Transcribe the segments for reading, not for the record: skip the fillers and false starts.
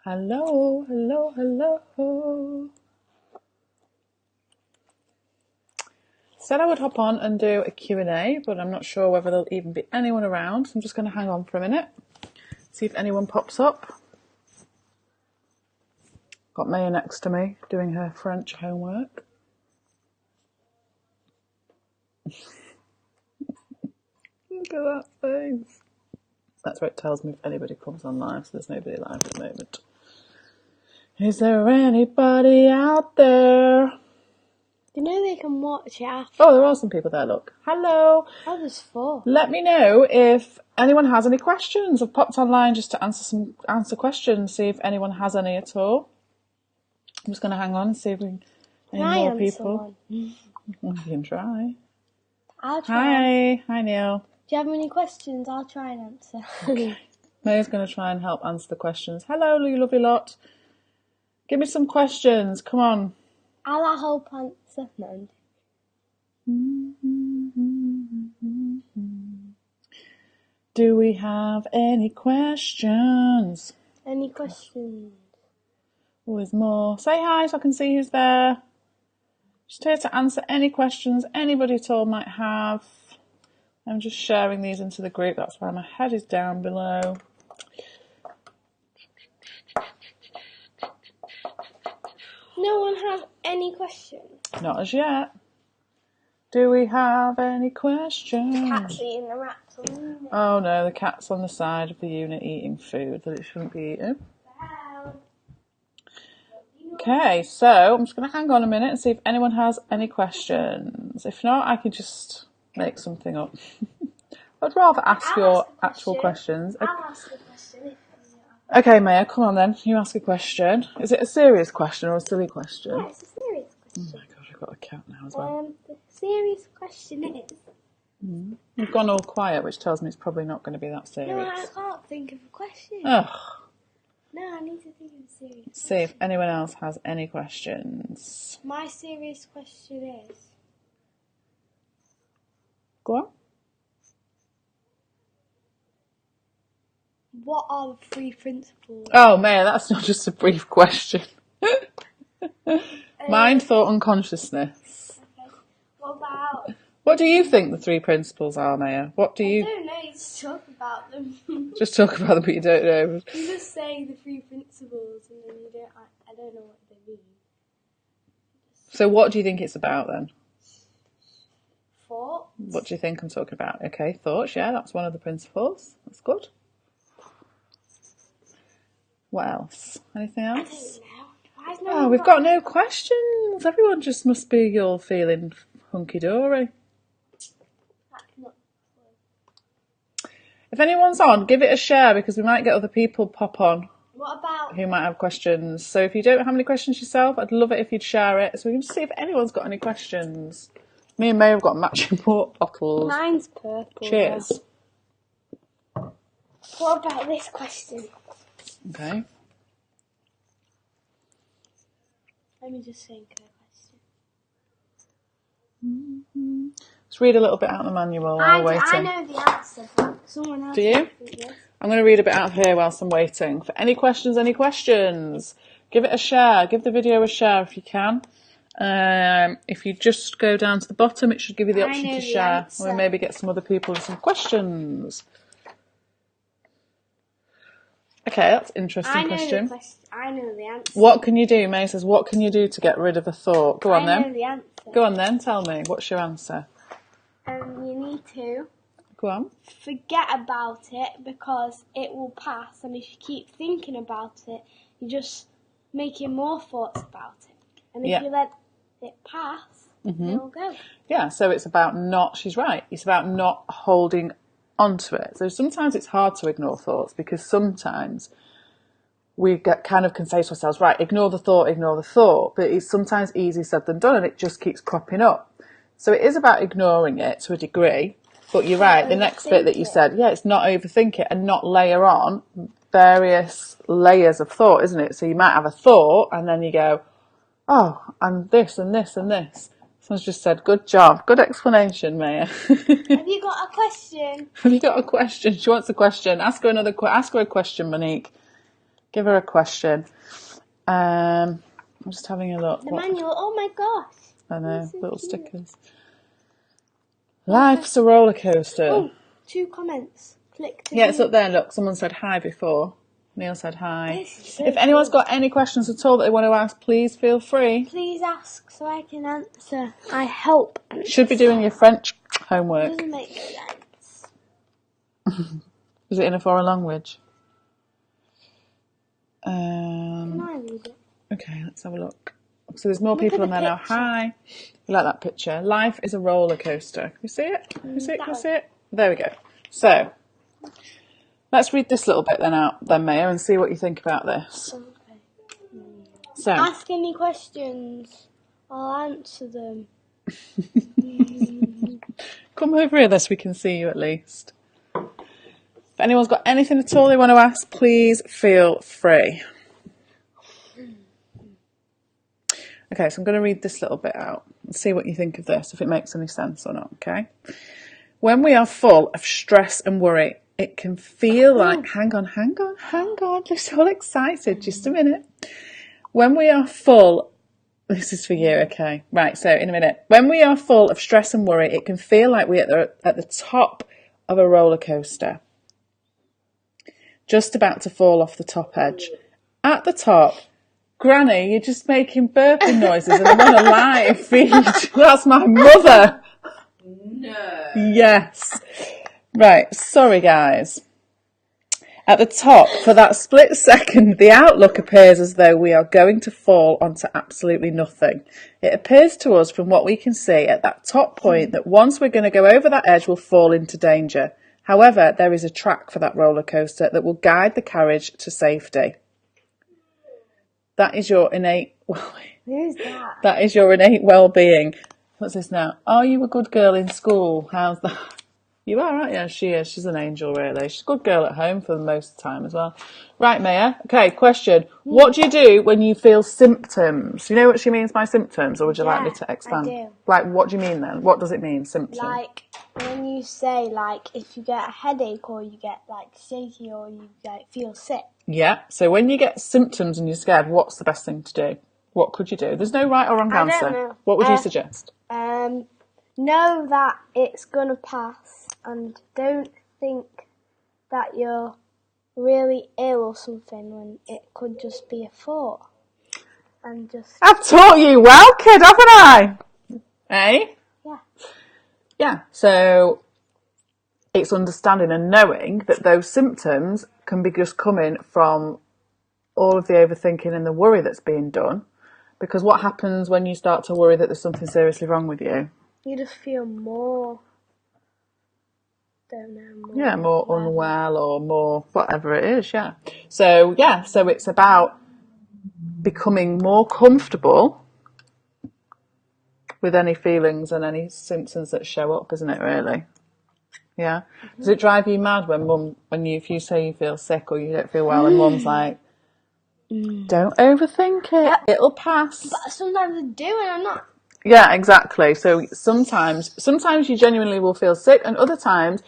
Hello, hello, hello. Said I would hop on and do a Q&A, but I'm not sure whether there'll even be anyone around. So I'm just going to hang on for a minute, see if anyone pops up. Got Maya next to me doing her French homework. Look at that face. That's what it tells me if anybody comes on live, so there's nobody live at the moment. Is there anybody out there? You know they can watch it after. Oh, there are some people there, look. Hello. Oh, there's 4. Let me know if anyone has any questions. I've popped online just to answer questions, see if anyone has any at all. I'm just going to hang on and see if we any more people. You can try. I'll try. Hi Neil. Do you have any questions? I'll try and answer. Okay. Maya's going to try and help answer the questions. Hello, you lovely lot. Give me some questions. Come on. I'll help answer. No. Do we have any questions? Any questions? Always more. Say hi so I can see who's there. Just here to answer any questions anybody at all might have. I'm just sharing these into the group. That's why my head is down below. No one has any questions? Not as yet. Do we have any questions? The cat's eating the rats on the unit. Oh no, the cat's on the side of the unit eating food that it shouldn't be eating. Okay, so I'm just going to hang on a minute and see if anyone has any questions. If not, I can just make something up. I'd rather ask your actual questions. I'll ask a question. Okay, Maya, come on then. You ask a question. Is it a serious question or a silly question? Yeah, it's a serious question. Oh my gosh, I've got a cat now as well. The serious question is... You've gone all quiet, which tells me it's probably not going to be that serious. No, I can't think of a question. Ugh. No, I need to think of a serious question. See if anyone else has any questions. My serious question is... Go on. What are the 3 principles? Oh, Maya, that's not just a brief question. Mind, thought and consciousness. Okay. What about... What do you think the 3 principles are, Maya? What do you... I don't know, you just talk about them. Just talk about them, but you don't know. You just say the 3 principles and then you don't... I don't know what they mean. So what do you think it's about then? Thoughts. What do you think I'm talking about? Okay, thoughts, yeah, that's one of the principles. That's good. What else? Anything I else? don't know. Why is no Oh, one we've got no questions. Everyone just must be all feeling hunky-dory. That's not... If anyone's on, give it a share because we might get other people pop on What about... who might have questions. So if you don't have any questions yourself, I'd love it if you'd share it so we can just see if anyone's got any questions. Me and May have got matching water bottles. Mine's purple. Cheers. What about this question? Okay. Let me just think of a question. Let's read a little bit out of the manual while we're waiting. I know the answer, but someone else... Do you? Yes. I'm going to read a bit out of here whilst I'm waiting. For any questions, give it a share. Give the video a share if you can. If you just go down to the bottom, it should give you the option to share. Or maybe get some other people with some questions. Okay, that's an interesting question. I know the answer. What can you do? May says, what can you do to get rid of a thought? Go on then. I know the answer. Go on then, tell me. What's your answer? You need to Go on. forget about it because it will pass, and if you keep thinking about it, you're just making more thoughts about it. And if you let it pass, it will go. Yeah, so it's about not, she's right, it's about not holding onto it. So sometimes it's hard to ignore thoughts because sometimes we can say to ourselves, right, ignore the thought, but it's sometimes easier said than done and it just keeps cropping up. So it is about ignoring it to a degree, but you're right, the next bit that you said, it's not overthink it and not layer on various layers of thought, isn't it? So you might have a thought and then you go, oh, and this and this and this. Someone's just said, good job. Good explanation, Maya. Have you got a question? Have you got a question? She wants a question. Ask her a question, Monique. Give her a question. I'm just having a look. The manual. Oh my gosh. I know, so little cute. Stickers. Life's a roller coaster. Oh, 2 comments. Click to it's up there. Look, someone said hi before. Neil said hi. So if anyone's got any questions at all that they want to ask, please feel free. Please ask so I can answer. I hope. Should be doing your French homework. It doesn't make sense. Is it in a foreign language? Can I read it? Okay, let's have a look. So there's more people on there now. Hi. You like that picture? Life is a roller coaster. Can you see it? Can you see it? Can you see it? There we go. So let's read this little bit then out, then Maya, and see what you think about this. Okay. So ask any questions. I'll answer them. Come over here so we can see you at least. If anyone's got anything at all they want to ask, please feel free. Okay, so I'm going to read this little bit out and see what you think of this, if it makes any sense or not, okay? When we are full of stress and worry, it can feel like... Hang on. You're so excited. Just a minute. When we are full... This is for you, okay? Right, so in a minute. When we are full of stress and worry, it can feel like we're at the top of a roller coaster. Just about to fall off the top edge. At the top... Granny, you're just making burping noises and I'm on a live feed. That's my mother. No. Yes. Right, sorry guys. At the top, for that split second, the outlook appears as though we are going to fall onto absolutely nothing. It appears to us from what we can see at that top point that once we're going to go over that edge, we'll fall into danger. However, there is a track for that roller coaster that will guide the carriage to safety. That is your innate... Who's that? That is your innate well-being. What's this now? Are you a good girl in school? How's that? You are, aren't you? She is. She's an angel, really. She's a good girl at home for the most of the time as well. Right, Maya. Okay, question. What do you do when you feel symptoms? You know what she means by symptoms, or would you like me to expand? I do. Like, what do you mean then? What does it mean, symptoms? Like, when you say, like, if you get a headache or you get, like, shaky or you, like, feel sick. Yeah, so when you get symptoms and you're scared, what's the best thing to do? What could you do? There's no right or wrong answer. I don't know. What would you suggest? Know that it's going to pass and don't think that you're really ill or something when it could just be a thought. And just... I've taught you well, kid, haven't I? Eh? Yeah. Yeah, so it's understanding and knowing that those symptoms can be just coming from all of the overthinking and the worry that's being done. Because what happens when you start to worry that there's something seriously wrong with you? You just feel more... Don't know. More, yeah, more unwell or more whatever it is, yeah. So it's about becoming more comfortable with any feelings and any symptoms that show up, isn't it, really? Yeah. Mm-hmm. Does it drive you mad if you say you feel sick or you don't feel well and mum's like, don't overthink it, it'll pass. But sometimes I do and I'm not. Yeah, exactly. So sometimes you genuinely will feel sick and other times,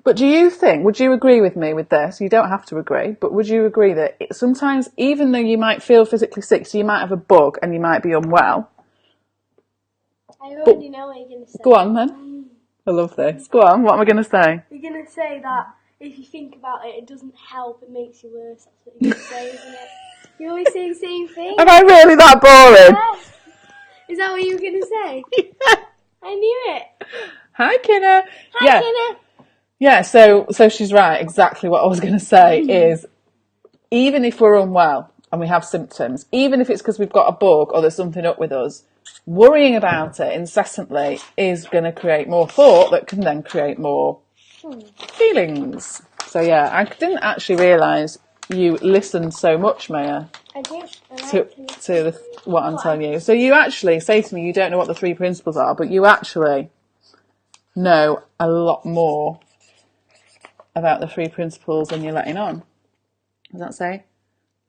but would you agree with me with this? You don't have to agree, but would you agree that sometimes even though you might feel physically sick, so you might have a bug and you might be unwell. I already know what you're going to say. Go on then. I love this. Go on, what am I going to say? You're going to say that if you think about it, it doesn't help, it makes you worse. That's what you're going to say, isn't it? You always say the same thing. Am I really that boring? Yes. Is that what you were going to say? Yeah. I knew it. Hi, Kinna. Hi, Kinna. Yeah, so she's right. Exactly what I was going to say is, even if we're unwell and we have symptoms, even if it's because we've got a bug or there's something up with us, worrying about it incessantly is going to create more thought that can then create more feelings. So yeah, I didn't actually realise you listened so much, Maya. I did. To what I'm telling you. So you actually say to me you don't know what the 3 principles are, but you actually know a lot more about the 3 principles than you're letting on. Does that say?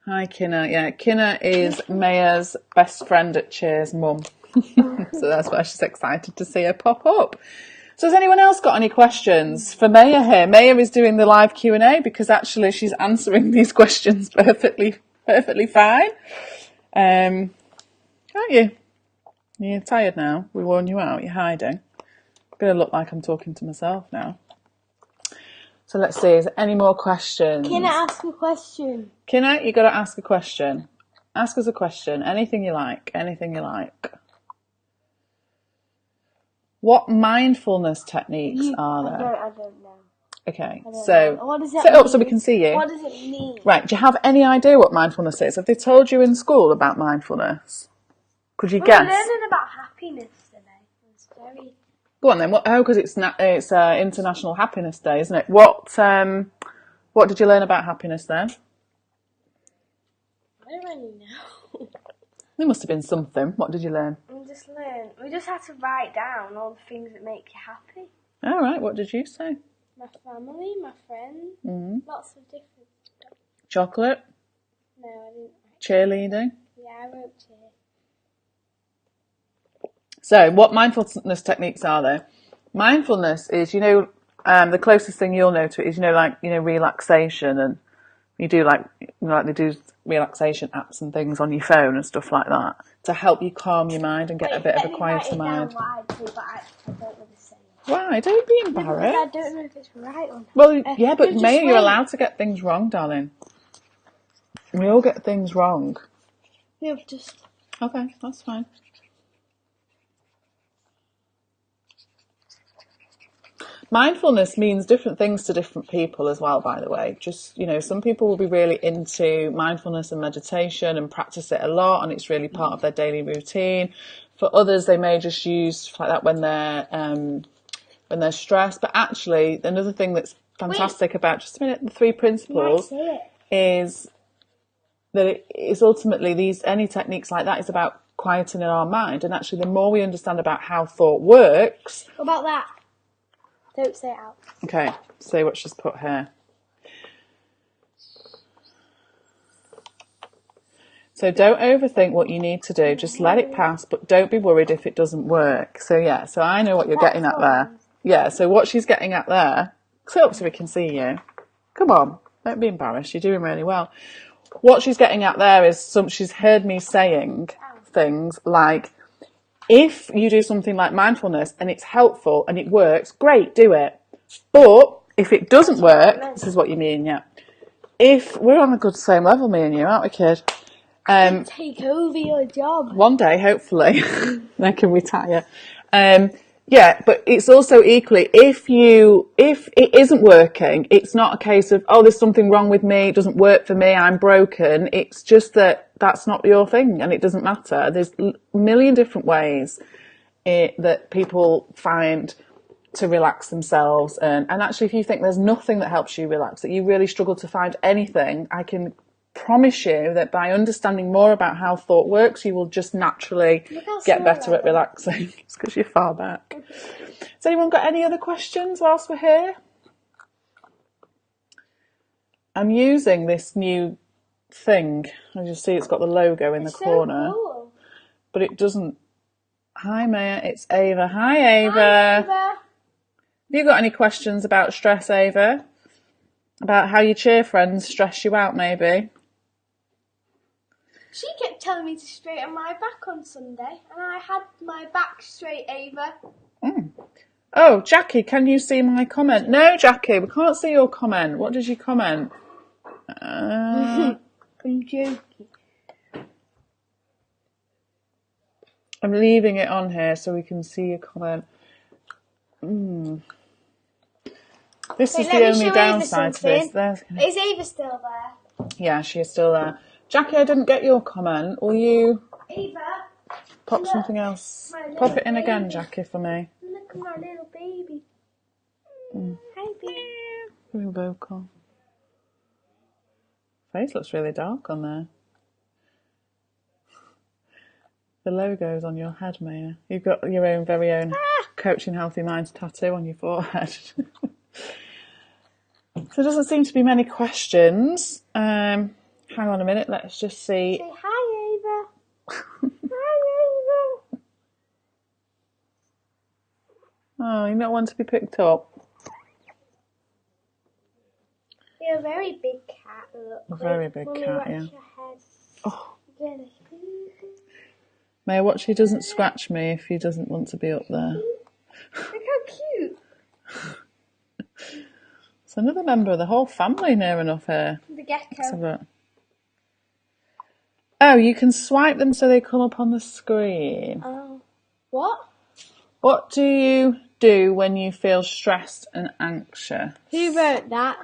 Hi, Kinna. Yeah, Kinna is Maya's best friend at Cheers' mum. So that's why she's excited to see her pop up. So has anyone else got any questions for Maya here? Maya is doing the live Q&A because actually she's answering these questions perfectly fine. Aren't you? You're tired now. We worn you out. You're hiding. I'm going to look like I'm talking to myself now. So let's see. Is there any more questions? Can I ask a question? Kinnah, you got to ask a question. Ask us a question. Anything you like. Anything you like. What mindfulness techniques are there? I don't know. Okay, So what does sit up so we can see you. What does it mean? Right, do you have any idea what mindfulness is? Have they told you in school about mindfulness? Could you guess? We're learning about happiness today. It's very... Go on then. Because it's International Happiness Day, isn't it? What did you learn about happiness then? I don't really know. There must have been something. What did you learn? We just had to write down all the things that make you happy. All right, what did you say? My family, my friends, lots of different stuff. Chocolate? No, I didn't. Cheerleading? Yeah, I wrote cheer. So, what mindfulness techniques are there? Mindfulness is, the closest thing you'll know to it is, relaxation, and you do they do relaxation apps and things on your phone and stuff like that to help you calm your mind and get a bit of a quieter mind. I don't know the same. Why? Don't be embarrassed. I don't know if it's right or not. Well, yeah, but Maya, you're allowed to get things wrong, darling. We all get things wrong. Yeah, just... Okay, that's fine. Mindfulness means different things to different people as well, by the way. Just, some people will be really into mindfulness and meditation and practice it a lot, and it's really part of their daily routine. For others, they may just use like that when they're stressed. But actually, another thing that's fantastic about, just a minute, the 3 principles is that it is ultimately any techniques like that is about quietening our mind. And actually, the more we understand about how thought works... What about that? Don't say it out. Okay, say what she's put here. So don't overthink what you need to do. Just let it pass, but don't be worried if it doesn't work. So yeah, so I know what you're getting at there. Yeah, so what she's getting at there, sit up so we can see you. Come on, don't be embarrassed. You're doing really well. What she's getting at there is she's heard me saying things like, if you do something like mindfulness and it's helpful and it works, great, do it. But if it doesn't work, this is what you mean, yeah. If we're on a good same level, me and you, aren't we, kid? Take over your job. One day, hopefully, I can retire. Yeah, but it's also equally, if it isn't working, it's not a case of, oh, there's something wrong with me, it doesn't work for me, I'm broken. It's just that's not your thing and it doesn't matter. There's a million different ways that people find to relax themselves. And actually, if you think there's nothing that helps you relax, that you really struggle to find anything, I can promise you that by understanding more about how thought works, you will just naturally get better at relaxing. It's because you're far back. Has anyone got any other questions whilst we're here? I'm using this new thing. As you see, it's got the logo in the corner. Cool. But it doesn't. Hi, Maya. It's Ava. Hi, Ava. Hi, Ava. Have you got any questions about stress, Ava? About how your cheer friends stress you out, maybe? She kept telling me to straighten my back on Sunday, and I had my back straight, Ava. Oh, Jackie, can you see my comment? No, Jackie, we can't see your comment. What did you comment? I'm joking. I'm leaving it on here so we can see your comment. This is the only downside to this. Is Ava still there? Yeah, she is still there. Jackie, I didn't get your comment. Will you Ava, pop something else? Pop it in again, Jackie, for me. Look at my little baby. Hi, baby. Very vocal. Face looks really dark on there. The logo's on your head, Maya. You've got your own very own Coaching Healthy Minds tattoo on your forehead. So there doesn't seem to be many questions. Hang on a minute, let's just see. Say hi, Ava. Hi, Ava. Oh, you don't want to be picked up? You're a very big cat. Look. A very big Mummy, cat, watch yeah. your head. Oh. Really. May I watch he doesn't scratch me if he doesn't want to be up there. Look how cute. It's another member of the whole family near enough here. The gecko. Oh, you can swipe them so they come up on the screen. Oh. What? What do you do when you feel stressed and anxious? Who wrote that?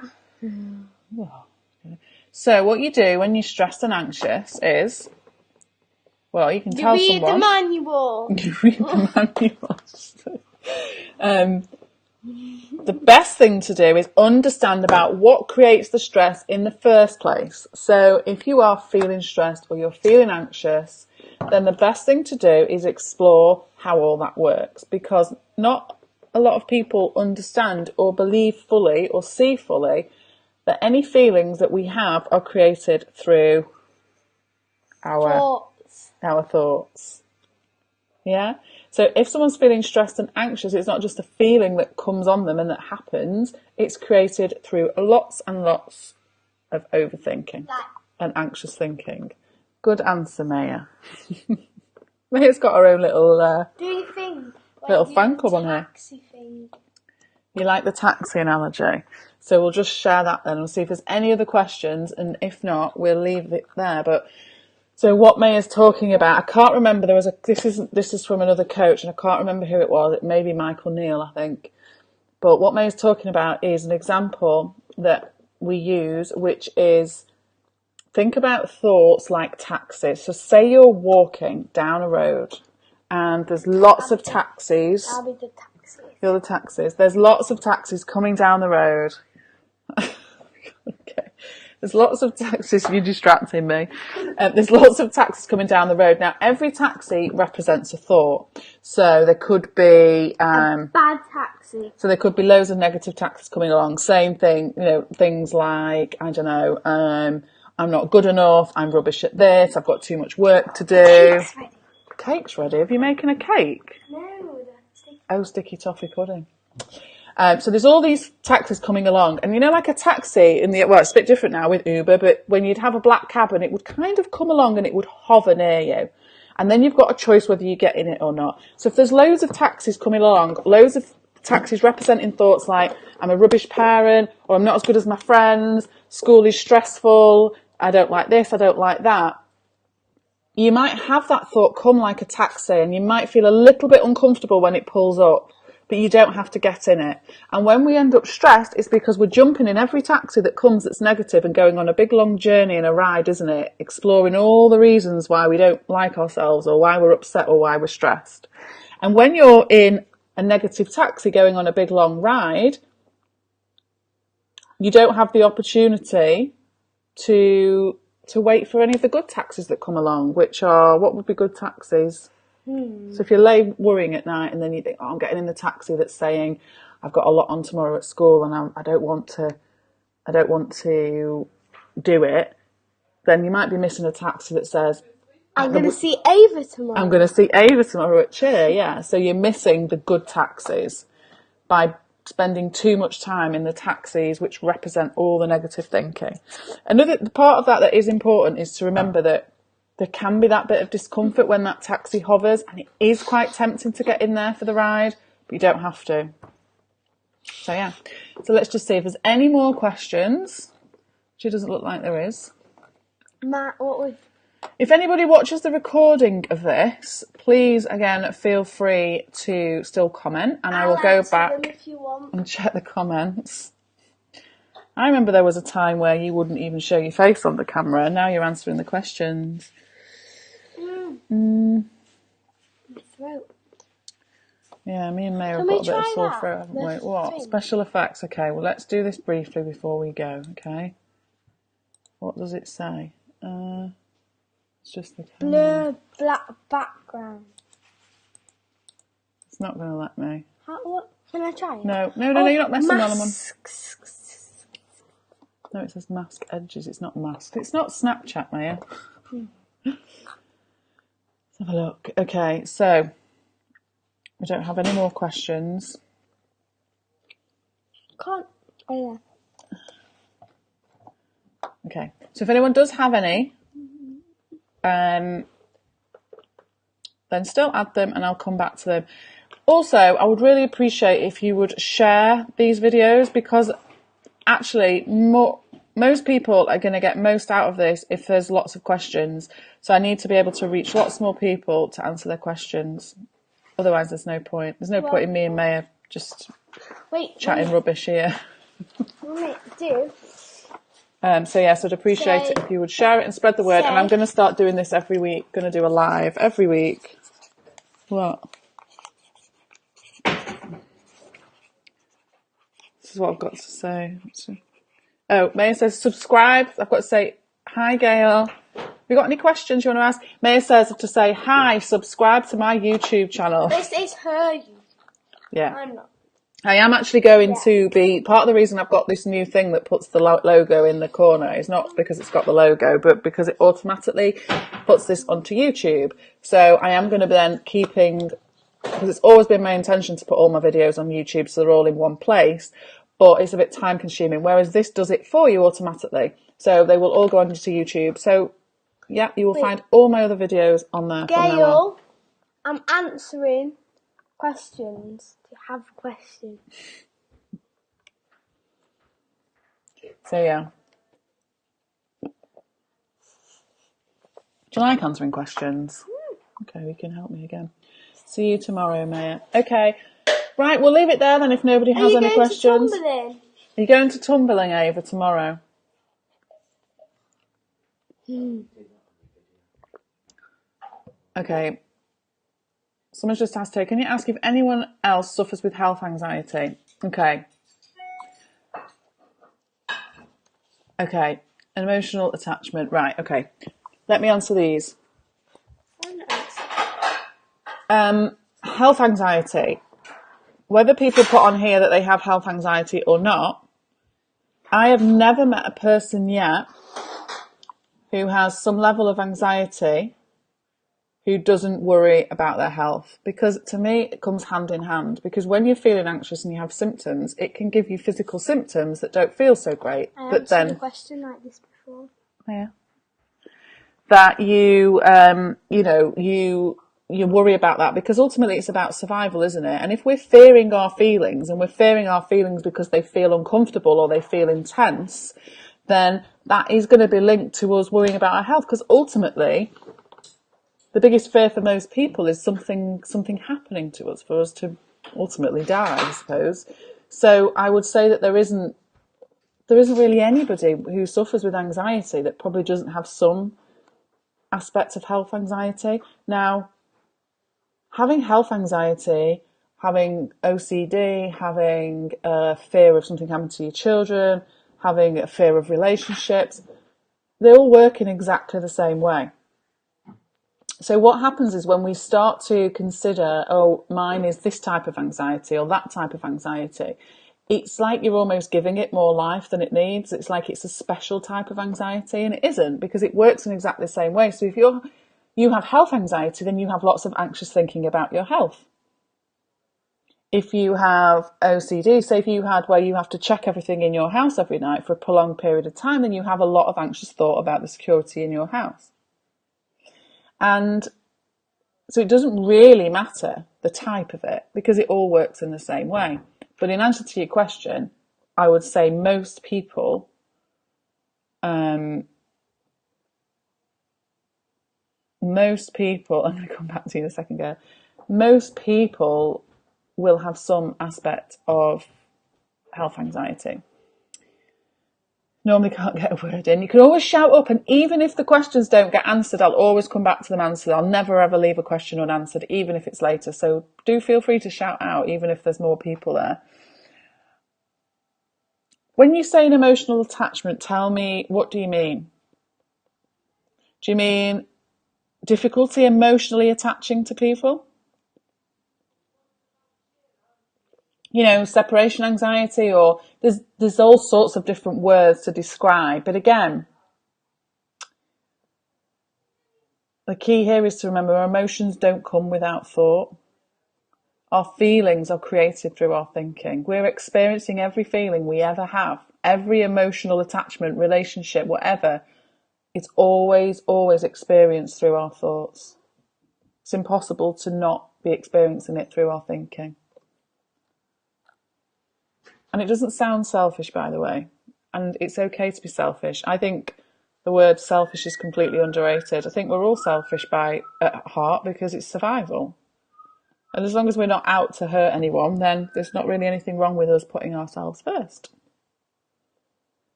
So what you do when you're stressed and anxious is, well, you can tell someone. Read the manual. You read the manual. The best thing to do is understand about what creates the stress in the first place. So if you are feeling stressed or you're feeling anxious, then the best thing to do is explore how all that works, because not a lot of people understand or believe fully or see fully that any feelings that we have are created through our thoughts. Yeah? So if someone's feeling stressed and anxious, it's not just a feeling that comes on them and that happens. It's created through lots and lots of overthinking and anxious thinking. Good answer, Maya. Maya's got her own little fan club on here. You like the taxi analogy? So we'll just share that then. We'll see if there's any other questions, and if not, we'll leave it there. But so what Maya's talking about, I can't remember. This is from another coach, and I can't remember who it was. It may be Michael Neal, I think. But what Maya's talking about is an example that we use, which is, think about thoughts like taxis. So say you're walking down a road and there's lots of taxis. I'll be the taxi. You're the taxis. There's lots of taxis coming down the road. Okay. There's lots of taxis. You're distracting me. There's lots of taxis coming down the road. Now, every taxi represents a thought. So there could be a bad taxi. So there could be loads of negative taxis coming along. Same thing, things like, I don't know, I'm not good enough. I'm rubbish at this. I've got too much work to do. Cake's ready. Cake's ready. Have you making a cake? No, that's sticky. Oh, sticky toffee pudding. So there's all these taxis coming along, and like a taxi it's a bit different now with Uber, but when you'd have a black cab and it would kind of come along and it would hover near you, and then you've got a choice whether you get in it or not. So if there's loads of taxis coming along, loads of taxis representing thoughts like, I'm a rubbish parent, or I'm not as good as my friends, school is stressful, I don't like this, I don't like that. You might have that thought come like a taxi, and you might feel a little bit uncomfortable when it pulls up, but you don't have to get in it. And when we end up stressed, it's because we're jumping in every taxi that comes that's negative and going on a big long journey and a ride, isn't it? Exploring all the reasons why we don't like ourselves, or why we're upset, or why we're stressed. And when you're in a negative taxi going on a big long ride, you don't have the opportunity to wait for any of the good taxis that come along, which are, what would be good taxis? So if you lay worrying at night and then you think, I'm getting in the taxi that's saying I've got a lot on tomorrow at school and I don't want to do it, then you might be missing a taxi that says, I'm going to see Ava tomorrow. I'm going to see Ava tomorrow at cheer, yeah. So you're missing the good taxis by spending too much time in the taxis which represent all the negative thinking. Another part of that is important is to remember that there can be that bit of discomfort when that taxi hovers, and it is quite tempting to get in there for the ride, but you don't have to. So yeah, so let's just see if there's any more questions. She doesn't look like there is. Matt, If anybody watches the recording of this, please, again, feel free to still comment, and I will go back if you want. and check the comments. I remember there was a time where you wouldn't even show your face on the camera, and now you're answering the questions. My throat. Yeah, me and Maya have got a bit of sore throat, haven't we? What? Special effects. Okay, well, let's do this briefly before we go, okay? What does it say? It's just the camera. Blur black background. It's not going to let me. What? Can I try it? No, you're not messing while I'm on. Masks. No, it says mask edges. It's not masked. It's not Snapchat, Maya. Let's have a look. Okay, so We don't have any more questions. Can't. Oh, yeah. Okay. So if anyone does have any, then still add them and I'll come back to them. Also, I would really appreciate if you would share these videos, because actually most people are going to get most out of this if there's lots of questions. So I need to be able to reach lots more people to answer their questions. Otherwise, there's no point. There's no point in me and Maya just chatting rubbish here. Mummy, do. So yes, I'd appreciate it if you would share it and spread the word. And I'm going to start doing this every week. Going to do a live every week. What? This is what I've got to say. Oh, Maya says subscribe. I've got to say hi, Gail. Have you got any questions you want to ask? Maya says to say hi, subscribe to my YouTube channel. This is her YouTube. Yeah. I'm not. I am actually going to be, part of the reason I've got this new thing that puts the logo in the corner is not because it's got the logo, but because it automatically puts this onto YouTube. So I am going to be then keeping, because it's always been my intention to put all my videos on YouTube so they're all in one place, but it's a bit time consuming, whereas this does it for you automatically. So they will all go onto YouTube. So yeah, you will find all my other videos on there. Gail, I'm answering questions. Do you have a question? So yeah. Do you like answering questions? Okay, you can help me again. See you tomorrow, Maya. Okay. Right, we'll leave it there then if nobody has any questions. Are you going to Tumbling, Ava, tomorrow? Okay. Someone's just asked her, can you ask if anyone else suffers with health anxiety? Okay. Okay. An emotional attachment. Right, okay. Let me answer these. Health anxiety. Whether people put on here that they have health anxiety or not, I have never met a person yet who has some level of anxiety who doesn't worry about their health, because to me it comes hand in hand, because when you're feeling anxious and you have symptoms, it can give you physical symptoms that don't feel so great. But then a question like this before. Yeah. That you worry about that, because ultimately it's about survival, isn't it? And if we're fearing our feelings, and we're fearing our feelings because they feel uncomfortable or they feel intense, then that is going to be linked to us worrying about our health, because ultimately the biggest fear for most people is something happening to us, for us to ultimately die, I suppose. So I would say that there isn't really anybody who suffers with anxiety that probably doesn't have some aspect of health anxiety. Now, having health anxiety, having OCD, having a fear of something happening to your children, having a fear of relationships, they all work in exactly the same way. So what happens is when we start to consider, oh, mine is this type of anxiety or that type of anxiety, it's like you're almost giving it more life than it needs. It's like it's a special type of anxiety, and it isn't, because it works in exactly the same way. So if you have health anxiety, then you have lots of anxious thinking about your health. If you have OCD, say if you had where you have to check everything in your house every night for a prolonged period of time, then you have a lot of anxious thought about the security in your house. And so it doesn't really matter the type of it, because it all works in the same way. But in answer to your question, I would say most people I'm going to come back to you in a second, girl. Most people will have some aspect of health anxiety. Normally can't get a word in. You can always shout up, and even if the questions don't get answered, I'll always come back to them answered. I'll never ever leave a question unanswered, even if it's later. So do feel free to shout out, even if there's more people there. When you say an emotional attachment, tell me, what do you mean? Do you mean difficulty emotionally attaching to people? You know, separation anxiety, or there's all sorts of different words to describe. But again, the key here is to remember our emotions don't come without thought. Our feelings are created through our thinking. We're experiencing every feeling we ever have, every emotional attachment, relationship, whatever. It's always, always experienced through our thoughts. It's impossible to not be experiencing it through our thinking. And it doesn't sound selfish, by the way. And it's okay to be selfish. I think the word selfish is completely underrated. I think we're all selfish at heart because it's survival. And as long as we're not out to hurt anyone, then there's not really anything wrong with us putting ourselves first.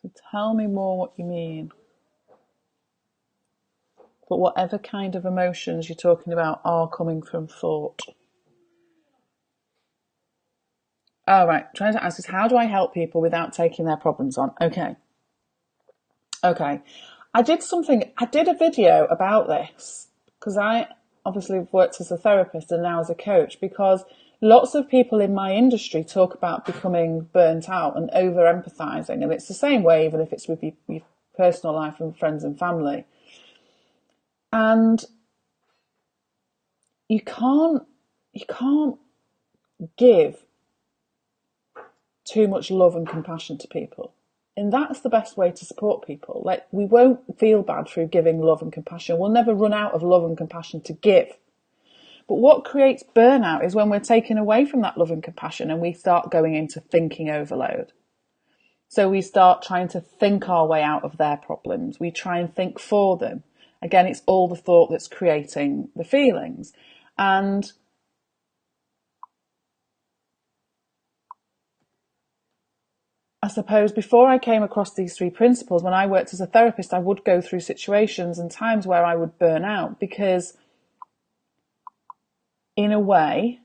So tell me more what you mean. But whatever kind of emotions you're talking about are coming from thought. Oh, right. Trying to ask is, how do I help people without taking their problems on? Okay. I did a video about this because I obviously have worked as a therapist and now as a coach, because lots of people in my industry talk about becoming burnt out and over empathizing. And it's the same way, even if it's with your personal life and friends and family. And you can't give too much love and compassion to people. And that's the best way to support people. Like, we won't feel bad through giving love and compassion. We'll never run out of love and compassion to give. But what creates burnout is when we're taken away from that love and compassion and we start going into thinking overload. So we start trying to think our way out of their problems. We try and think for them. Again, it's all the thought that's creating the feelings. And I suppose before I came across these three principles, when I worked as a therapist, I would go through situations and times where I would burn out because, in a way,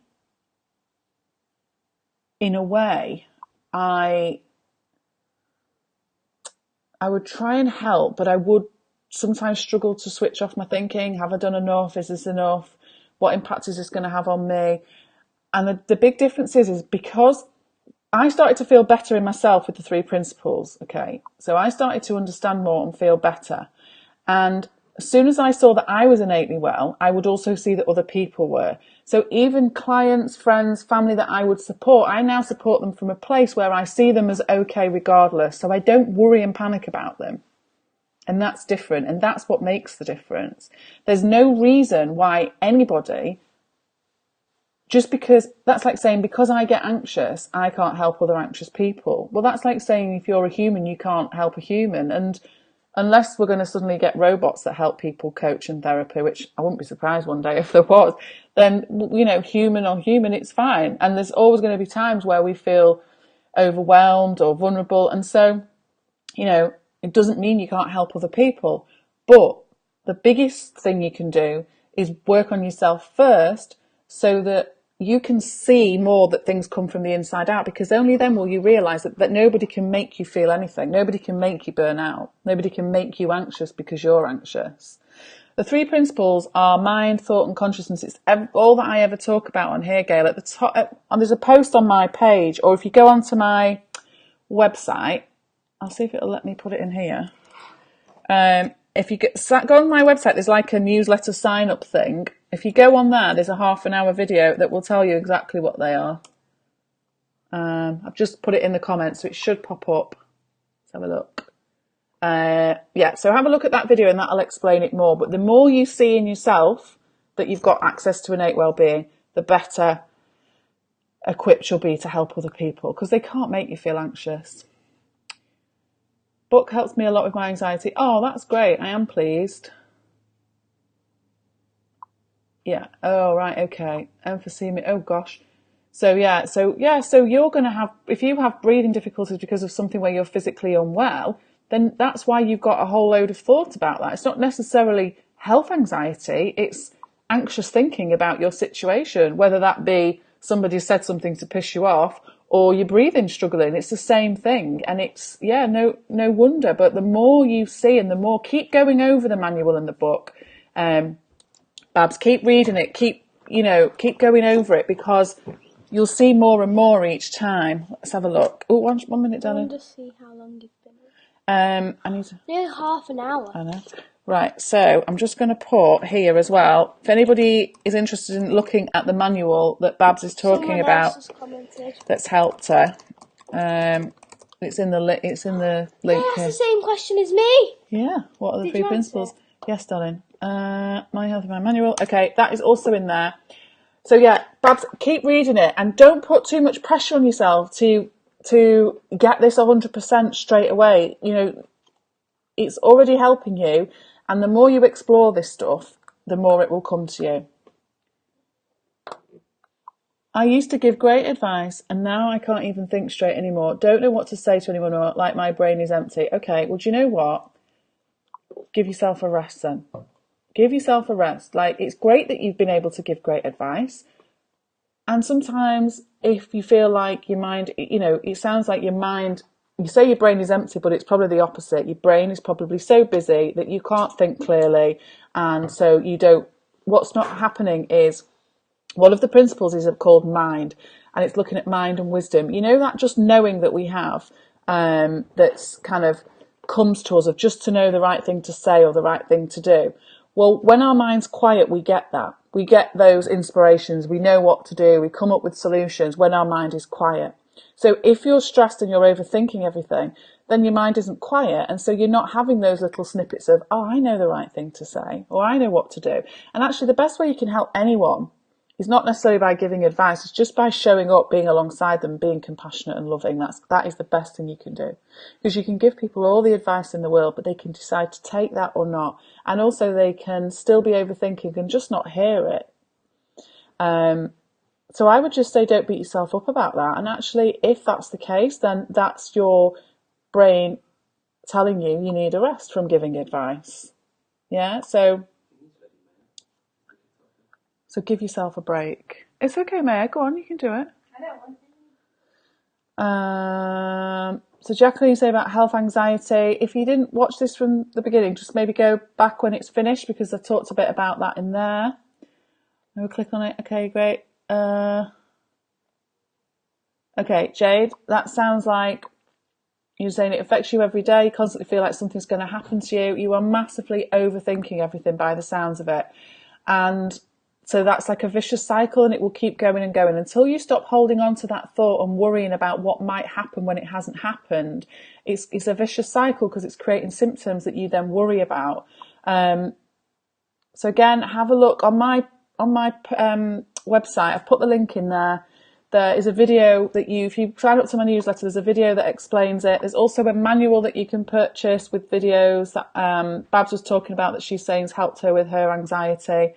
I would try and help, but I would sometimes struggle to switch off my thinking. Have I done enough? Is this enough? What impact is this going to have on me? And the big difference is because I started to feel better in myself with the three principles, okay? So I started to understand more and feel better. And as soon as I saw that I was innately well, I would also see that other people were. So even clients, friends, family that I would support, I now support them from a place where I see them as okay regardless. So I don't worry and panic about them. And that's different. And that's what makes the difference. There's no reason why anybody, just because, that's like saying, because I get anxious, I can't help other anxious people. Well, that's like saying if you're a human, you can't help a human. And unless we're going to suddenly get robots that help people coach in therapy, which I wouldn't be surprised one day if there was, then, human on human, it's fine. And there's always going to be times where we feel overwhelmed or vulnerable. And so, it doesn't mean you can't help other people. But the biggest thing you can do is work on yourself first so that you can see more that things come from the inside out, because only then will you realise that nobody can make you feel anything. Nobody can make you burn out. Nobody can make you anxious because you're anxious. The three principles are mind, thought and consciousness. It's all that I ever talk about on here, Gail. At the top, and there's a post on my page, or if you go onto my website, I'll see if it'll let me put it in here. If you go on my website, there's like a newsletter sign up thing. If you go on there, there's a half-an-hour video that will tell you exactly what they are. I've just put it in the comments, so it should pop up. Let's have a look. So have a look at that video and that'll explain it more. But the more you see in yourself that you've got access to innate well-being, the better equipped you'll be to help other people, because they can't make you feel anxious. Book helps me a lot with my anxiety. Oh, that's great. I am pleased. Yeah. Oh, right. Okay. Emphysema. Oh, gosh. So you're going to have, if you have breathing difficulties because of something where you're physically unwell, then that's why you've got a whole load of thoughts about that. It's not necessarily health anxiety. It's anxious thinking about your situation, whether that be somebody said something to piss you off or your breathing struggling. It's the same thing. And it's, no wonder. But the more you see and the more, keep going over the manual and the book. Babs, keep reading it. Keep going over it, because you'll see more and more each time. Let's have a look. Oh, one minute, darling. I want to see how long you've been. I need to... Nearly half an hour. I know. Right, so I'm just going to put here as well, if anybody is interested in looking at the manual that Babs is talking Someone about, else has commented. that's helped her. It's in the link That's here. the same question as me. Yeah, what are the Did three you principles? answer? Yes, darling. My health and my manual. Okay, that is also in there. So yeah, Babs, keep reading it and don't put too much pressure on yourself to get this 100% straight away. You know, it's already helping you, and the more you explore this stuff, the more it will come to you. I used to give great advice, and now I can't even think straight anymore. Don't know what to say to anyone, or like my brain is empty. Okay, well, do you know what? Give yourself a rest then. Give yourself a rest. Like, it's great that you've been able to give great advice. And sometimes if you feel like your mind, you know, it sounds like your mind, you say your brain is empty, but it's probably the opposite. Your brain is probably so busy that you can't think clearly. And so you don't, what's not happening is, one of the principles is called mind, and it's looking at mind and wisdom. You know, that just knowing that we have, that's kind of comes to us of just to know the right thing to say or the right thing to do. Well, when our mind's quiet, we get that. We get those inspirations. We know what to do. We come up with solutions when our mind is quiet. So if you're stressed and you're overthinking everything, then your mind isn't quiet. And so you're not having those little snippets of, oh, I know the right thing to say, or I know what to do. And actually, the best way you can help anyone is not necessarily by giving advice, it's just by showing up, being alongside them, being compassionate and loving. That is the best thing you can do. Because you can give people all the advice in the world, but they can decide to take that or not. And also they can still be overthinking and just not hear it. So I would just say don't beat yourself up about that. And actually, if that's the case, then that's your brain telling you you need a rest from giving advice. Yeah, so give yourself a break. It's okay, Maya. Go on, you can do it. I don't want to. So Jacqueline, you say about health anxiety. If you didn't watch this from the beginning, just maybe go back when it's finished, because I talked a bit about that in there. We'll click on it. Okay, great. Okay, Jade, that sounds like you're saying it affects you every day. You constantly feel like something's going to happen to you. You are massively overthinking everything by the sounds of it. And so that's like a vicious cycle, and it will keep going and going until you stop holding on to that thought and worrying about what might happen when it hasn't happened. It's a vicious cycle because it's creating symptoms that you then worry about. So again, have a look on my website. I've put the link in there. There is a video that if you sign up to my newsletter, there's a video that explains it. There's also a manual that you can purchase with videos that Babs was talking about that she's saying has helped her with her anxiety.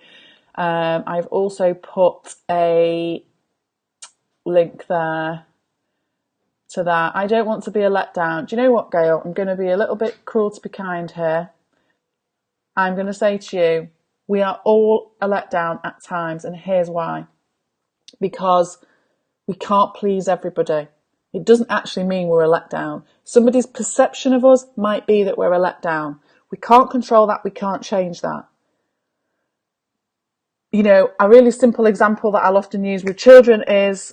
I've also put a link there to that. I don't want to be a letdown. Do you know what, Gail? I'm going to be a little bit cruel to be kind here. I'm going to say to you, we are all a letdown at times, and here's why. Because we can't please everybody. It doesn't actually mean we're a letdown. Somebody's perception of us might be that we're a letdown. We can't control that. We can't change that. You know, a really simple example that I'll often use with children is,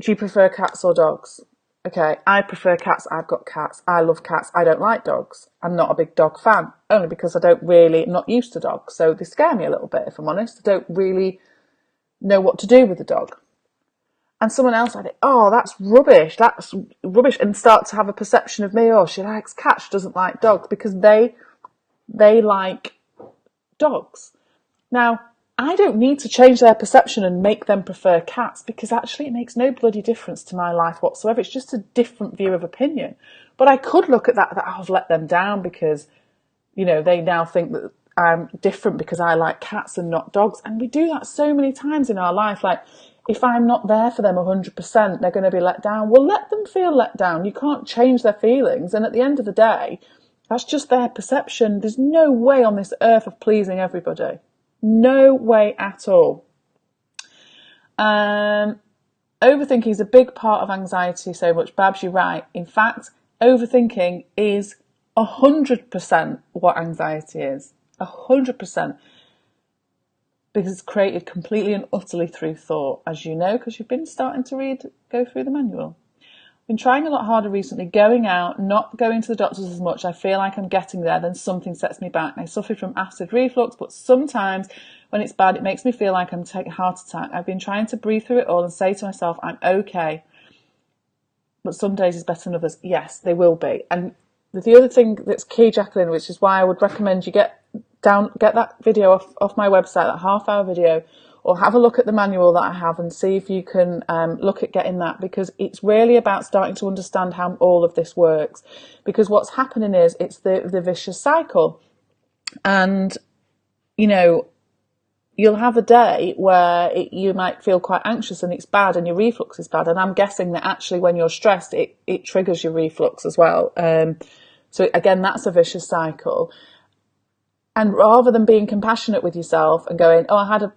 do you prefer cats or dogs? Okay, I prefer cats. I've got cats. I love cats. I don't like dogs. I'm not a big dog fan, only because I'm not used to dogs. So they scare me a little bit, if I'm honest. I don't really know what to do with the dog. And someone else, I think, oh, that's rubbish, and start to have a perception of me, oh, she likes cats, she doesn't like dogs, because they like dogs. Now, I don't need to change their perception and make them prefer cats, because actually it makes no bloody difference to my life whatsoever. It's just a different view of opinion. But I could look at that I've let them down because, you know, they now think that I'm different because I like cats and not dogs. And we do that so many times in our life. Like, if I'm not there for them 100%, they're going to be let down. Well, let them feel let down. You can't change their feelings. And at the end of the day, that's just their perception. There's no way on this earth of pleasing everybody. No way at all. Overthinking is a big part of anxiety so much. Babs, you're right. In fact, overthinking is 100% what anxiety is. 100%. Because it's created completely and utterly through thought, as you know, because you've been starting to go through the manual. Been trying a lot harder recently, going out, not going to the doctors as much. I feel like I'm getting there, then something sets me back. I suffered from acid reflux, but sometimes when it's bad, it makes me feel like I'm taking a heart attack. I've been trying to breathe through it all and say to myself, I'm okay. But some days is better than others. Yes, they will be. And the other thing that's key, Jacqueline, which is why I would recommend you get that video off my website, that half-hour video, or have a look at the manual that I have and see if you can look at getting that, because it's really about starting to understand how all of this works. Because what's happening is it's the vicious cycle. And, you know, you'll have a day where you might feel quite anxious and it's bad and your reflux is bad. And I'm guessing that actually when you're stressed, it triggers your reflux as well. So again, that's a vicious cycle. And rather than being compassionate with yourself and going, oh, I had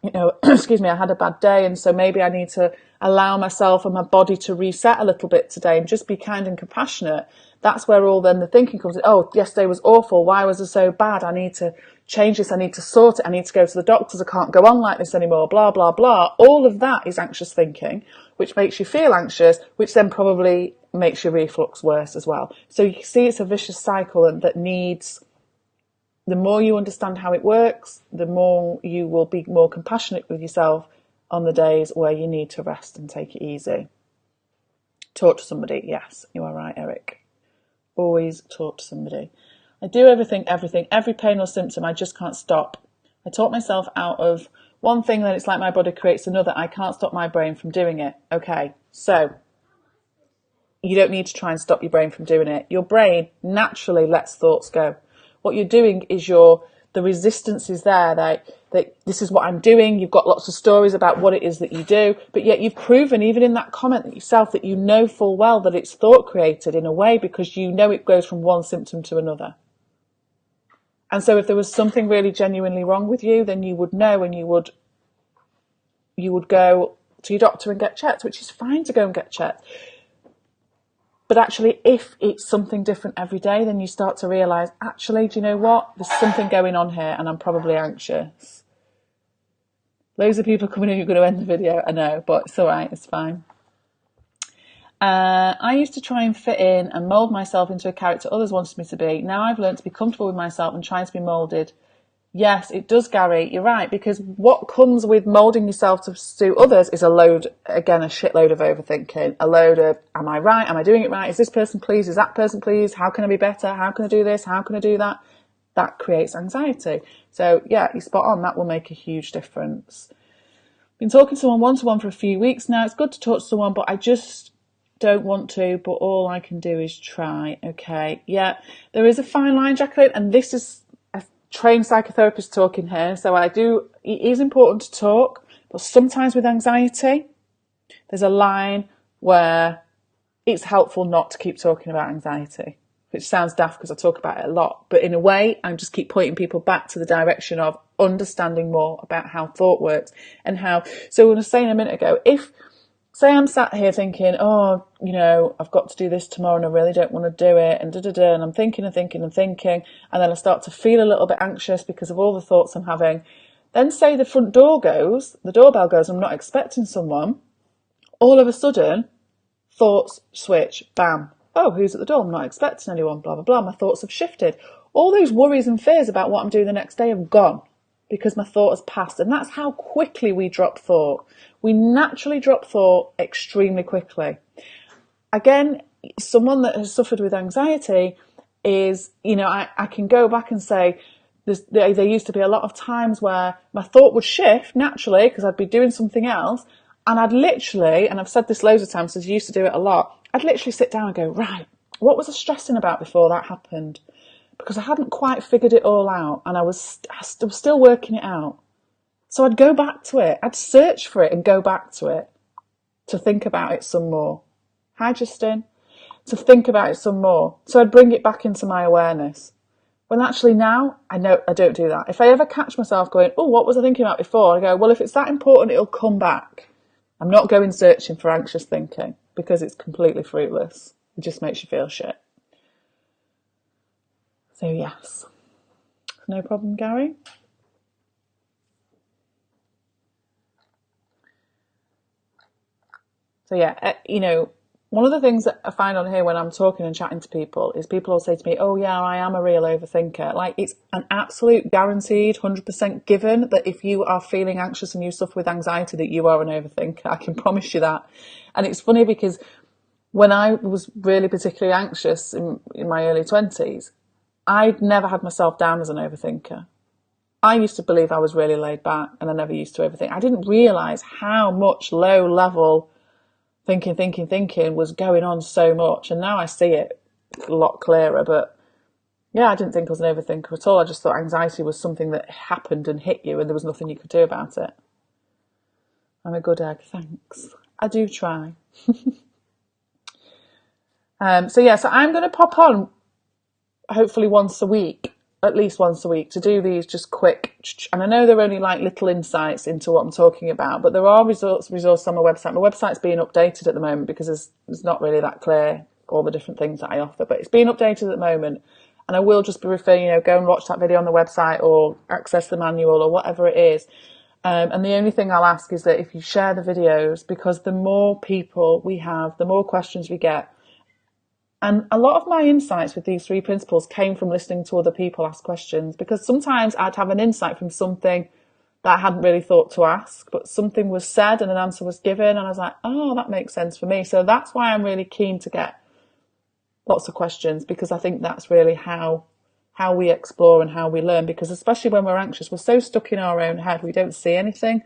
I had a bad day, and so maybe I need to allow myself and my body to reset a little bit today and just be kind and compassionate. That's where all then the thinking comes in. Oh, yesterday was awful. Why was it so bad? I need to change this. I need to sort it. I need to go to the doctors. I can't go on like this anymore. Blah, blah, blah. All of that is anxious thinking, which makes you feel anxious, which then probably makes your reflux worse as well. So you see it's a vicious cycle, and that needs... The more you understand how it works, the more you will be more compassionate with yourself on the days where you need to rest and take it easy. Talk to somebody. Yes, you are right, Eric. Always talk to somebody. I do every pain or symptom, I just can't stop. I talk myself out of one thing, then it's like my body creates another. I can't stop my brain from doing it. Okay, so you don't need to try and stop your brain from doing it. Your brain naturally lets thoughts go. What you're doing is the resistance is there, that this is what I'm doing. You've got lots of stories about what it is that you do, but yet you've proven, even in that comment that yourself, that you know full well that it's thought created in a way, because you know it goes from one symptom to another. And so if there was something really genuinely wrong with you, then you would know, and you would go to your doctor and get checked, which is fine to go and get checked. But actually, if it's something different every day, then you start to realise, actually, do you know what? There's something going on here and I'm probably anxious. Loads of people coming in who are going to end the video, I know, but it's all right, it's fine. I used to try and fit in and mould myself into a character others wanted me to be. Now I've learned to be comfortable with myself and trying to be moulded. Yes, it does, Gary. You're right, because what comes with moulding yourself to suit others is a shitload of overthinking. A load of, am I right? Am I doing it right? Is this person pleased? Is that person pleased? How can I be better? How can I do this? How can I do that? That creates anxiety. So yeah, you're spot on. That will make a huge difference. Been talking to someone one-to-one for a few weeks now. It's good to talk to someone, but I just don't want to, but all I can do is try. Okay. Yeah, there is a fine line, Jacqueline, and this is trained psychotherapist talking here, so it is important to talk, but sometimes with anxiety there's a line where it's helpful not to keep talking about anxiety, which sounds daft because I talk about it a lot, but in a way I just keep pointing people back to the direction of understanding more about how thought works and how. So when I was saying a minute ago, if say I'm sat here thinking, oh, you know, I've got to do this tomorrow and I really don't want to do it, and and I'm thinking, and then I start to feel a little bit anxious because of all the thoughts I'm having. Then say the doorbell goes, I'm not expecting someone. All of a sudden, thoughts switch, bam. Oh, who's at the door? I'm not expecting anyone, blah, blah, blah. My thoughts have shifted. All those worries and fears about what I'm doing the next day have gone because my thought has passed. And that's how quickly we drop thought. We naturally drop thought extremely quickly. Again, someone that has suffered with anxiety is, you know, I can go back and say there used to be a lot of times where my thought would shift naturally because I'd be doing something else, and I'd literally, and I've said this loads of times, so I used to do it a lot, I'd literally sit down and go, right, what was I stressing about before that happened? Because I hadn't quite figured it all out, and I was still working it out. So I'd go back to it. I'd search for it and go back to it to think about it some more. Hi, Justin. To think about it some more. So I'd bring it back into my awareness. When actually now, I know I don't do that. If I ever catch myself going, oh, what was I thinking about before? I go, well, if it's that important, it'll come back. I'm not going searching for anxious thinking because it's completely fruitless. It just makes you feel shit. So yes. No problem, Gary. So yeah, you know, one of the things that I find on here when I'm talking and chatting to people is people will say to me, oh yeah, I am a real overthinker. Like, it's an absolute guaranteed 100% given that if you are feeling anxious and you suffer with anxiety, that you are an overthinker. I can promise you that. And it's funny because when I was really particularly anxious in my early 20s, I'd never had myself down as an overthinker. I used to believe I was really laid back and I never used to overthink. I didn't realise how much low level thinking was going on so much, and now I see it a lot clearer. But yeah, I didn't think I was an overthinker at all. I just thought anxiety was something that happened and hit you and there was nothing you could do about it. I'm a good egg, thanks. I do try. So I'm going to pop on hopefully once a week, at least once a week, to do these just quick. And I know they're only like little insights into what I'm talking about, but there are resources on my website. My website's being updated at the moment because it's not really that clear, all the different things that I offer, but it's being updated at the moment. And I will just be referring, go and watch that video on the website or access the manual or whatever it is. And the only thing I'll ask is that if you share the videos, because the more people we have, the more questions we get. And a lot of my insights with these 3 principles came from listening to other people ask questions, because sometimes I'd have an insight from something that I hadn't really thought to ask, but something was said and an answer was given and I was like, oh, that makes sense for me. So that's why I'm really keen to get lots of questions, because I think that's really how we explore and how we learn, because especially when we're anxious, we're so stuck in our own head, we don't see anything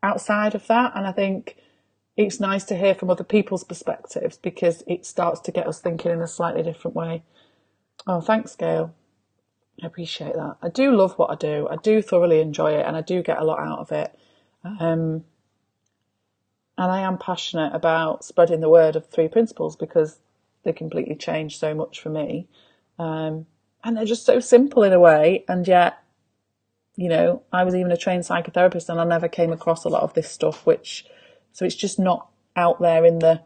outside of that. And I think it's nice to hear from other people's perspectives because it starts to get us thinking in a slightly different way. Oh, thanks, Gail. I appreciate that. I do love what I do. I do thoroughly enjoy it and I do get a lot out of it. And I am passionate about spreading the word of 3 principles because they completely changed so much for me. And they're just so simple in a way. And yet, I was even a trained psychotherapist and I never came across a lot of this stuff, so it's just not out there in the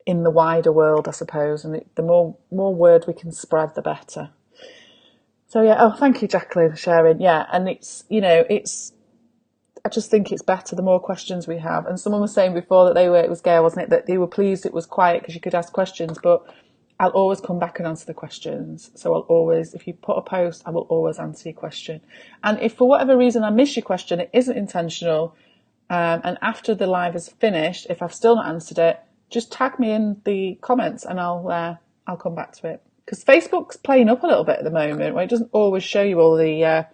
wider world, I suppose. And the more word we can spread, the better. So yeah, oh, thank you, Jacqueline, for sharing. Yeah, and it's, I just think it's better the more questions we have. And someone was saying before that it was Gail, wasn't it, that they were pleased it was quiet because you could ask questions, but I'll always come back and answer the questions. So I'll always, if you put a post, I will always answer your question. And if for whatever reason I miss your question, it isn't intentional, and after the live is finished, if I've still not answered it, just tag me in the comments and I'll come back to it. Because Facebook's playing up a little bit at the moment, where it doesn't always show you all the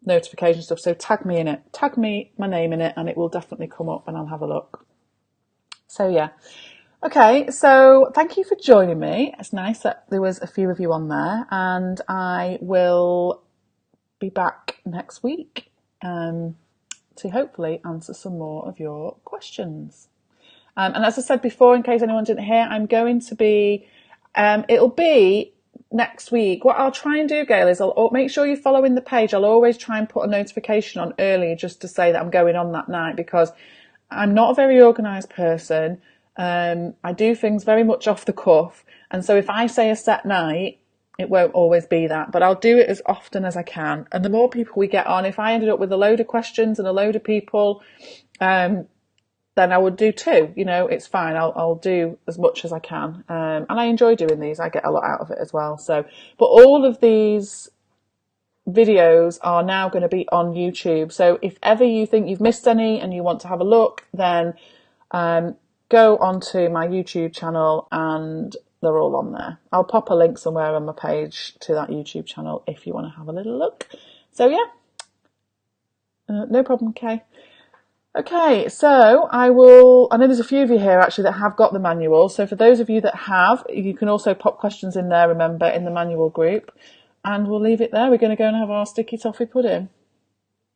notification stuff. So tag me in it, tag me my name in it, and it will definitely come up and I'll have a look. So yeah. Okay, so thank you for joining me. It's nice that there was a few of you on there, and I will be back next week to hopefully answer some more of your questions. And as I said before, in case anyone didn't hear, I'm going to be, it'll be next week. What I'll try and do, Gail, is I'll make sure you're following the page. I'll always try and put a notification on early just to say that I'm going on that night, because I'm not a very organised person. I do things very much off the cuff. And so if I say a set night, it won't always be that, but I'll do it as often as I can. And the more people we get on, if I ended up with a load of questions and a load of people, then I would do 2. It's fine. I'll do as much as I can. And I enjoy doing these. I get a lot out of it as well. So, but all of these videos are now going to be on YouTube. So if ever you think you've missed any and you want to have a look, then go onto my YouTube channel and they're all on there. I'll pop a link somewhere on my page to that YouTube channel if you want to have a little look. So yeah, no problem, Kay. Okay, so I know there's a few of you here actually that have got the manual. So for those of you that have, you can also pop questions in there, remember, in the manual group. And we'll leave it there. We're going to go and have our sticky toffee pudding.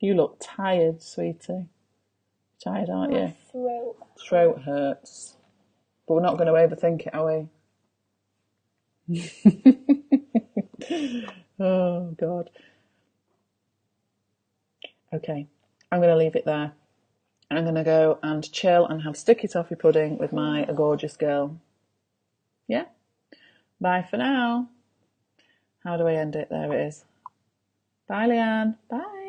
You look tired, sweetie. Tired, aren't you? My throat hurts. But we're not going to overthink it, are we? Oh, God. Okay, I'm going to leave it there. I'm going to go and chill and have sticky toffee pudding with my gorgeous girl. Yeah? Bye for now. How do I end it? There it is. Bye, Leanne. Bye.